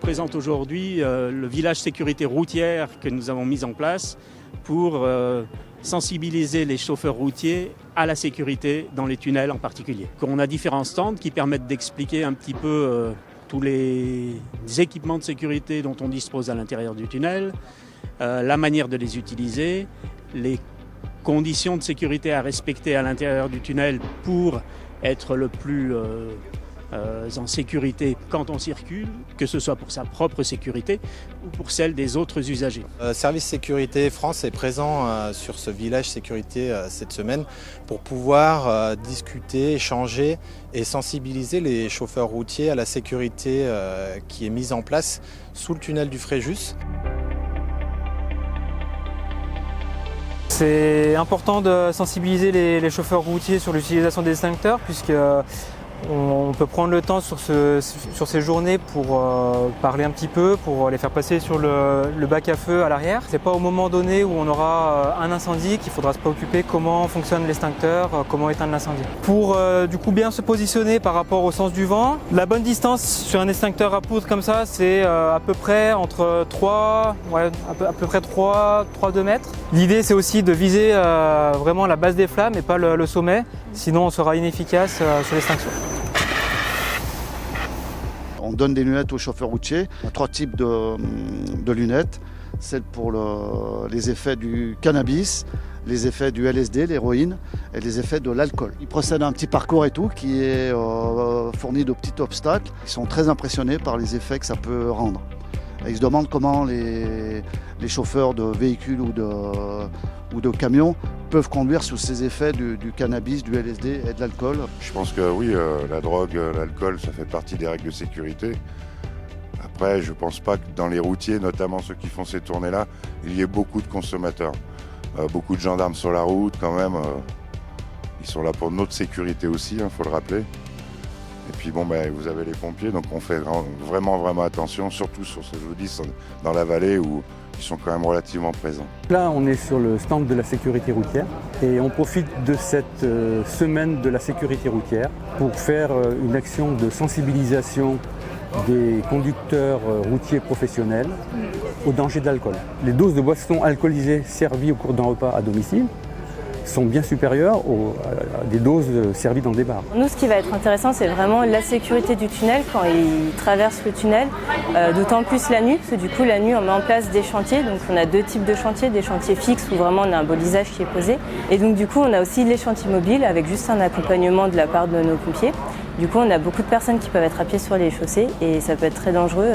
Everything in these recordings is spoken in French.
présente aujourd'hui le village sécurité routière que nous avons mis en place pour sensibiliser les chauffeurs routiers à la sécurité dans les tunnels en particulier. On a différents stands qui permettent d'expliquer un petit peu tous les équipements de sécurité dont on dispose à l'intérieur du tunnel, la manière de les utiliser, les conditions de sécurité à respecter à l'intérieur du tunnel pour être le plus en sécurité quand on circule, que ce soit pour sa propre sécurité ou pour celle des autres usagers. Service Sécurité France est présent sur ce village sécurité cette semaine pour pouvoir discuter, échanger et sensibiliser les chauffeurs routiers à la sécurité qui est mise en place sous le tunnel du Fréjus. C'est important de sensibiliser les chauffeurs routiers sur l'utilisation des extincteurs puisque on peut prendre le temps sur ces journées pour parler un petit peu, pour les faire passer sur le bac à feu à l'arrière. C'est pas au moment donné où on aura un incendie qu'il faudra se préoccuper comment fonctionne l'extincteur, comment éteindre l'incendie. Pour du coup bien se positionner par rapport au sens du vent, la bonne distance sur un extincteur à poudre comme ça, c'est à peu près entre 3, à peu près 3-2 mètres. L'idée c'est aussi de viser vraiment la base des flammes et pas le sommet, sinon on sera inefficace sur l'extinction. On donne des lunettes aux chauffeurs routiers, 3 types de lunettes, celles pour les effets du cannabis, les effets du LSD, l'héroïne et les effets de l'alcool. Ils procèdent à un petit parcours et tout qui est fourni de petits obstacles. Ils sont très impressionnés par les effets que ça peut rendre. Et ils se demandent comment les chauffeurs de véhicules ou de camions peuvent conduire sous ces effets du cannabis, du LSD et de l'alcool. Je pense que oui, la drogue, l'alcool, ça fait partie des règles de sécurité. Après, je ne pense pas que dans les routiers, notamment ceux qui font ces tournées-là, il y ait beaucoup de consommateurs. Beaucoup de gendarmes sur la route quand même. Ils sont là pour notre sécurité aussi, faut le rappeler. Et puis bon, vous avez les pompiers, donc on fait vraiment attention, surtout sur ce jeudi dans la vallée où ils sont quand même relativement présents. Là, on est sur le stand de la sécurité routière et on profite de cette semaine de la sécurité routière pour faire une action de sensibilisation des conducteurs routiers professionnels au danger de l'alcool. Les doses de boissons alcoolisées servies au cours d'un repas à domicile sont bien supérieures à des doses servies dans des bars. Nous, ce qui va être intéressant, c'est vraiment la sécurité du tunnel quand ils traversent le tunnel, d'autant plus la nuit, parce que du coup, la nuit, on met en place des chantiers. Donc, on a 2 types de chantiers, des chantiers fixes où vraiment on a un bolisage qui est posé. Et donc, du coup, on a aussi les chantiers mobiles avec juste un accompagnement de la part de nos pompiers. Du coup, on a beaucoup de personnes qui peuvent être à pied sur les chaussées et ça peut être très dangereux.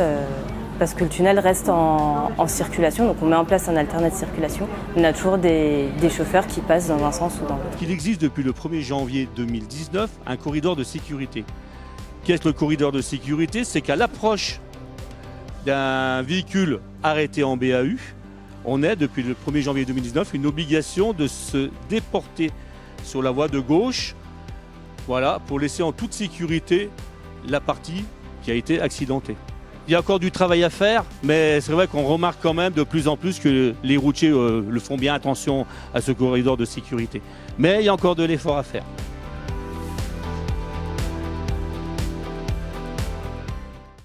Parce que le tunnel reste en circulation, donc on met en place un alternat de circulation. On a toujours des chauffeurs qui passent dans un sens ou dans l'autre. Il existe depuis le 1er janvier 2019 un corridor de sécurité. Qu'est-ce que le corridor de sécurité? C'est qu'à l'approche d'un véhicule arrêté en BAU, on a depuis le 1er janvier 2019 une obligation de se déporter sur la voie de gauche, voilà, pour laisser en toute sécurité la partie qui a été accidentée. Il y a encore du travail à faire, mais c'est vrai qu'on remarque quand même de plus en plus que les routiers le font bien attention à ce corridor de sécurité. Mais il y a encore de l'effort à faire.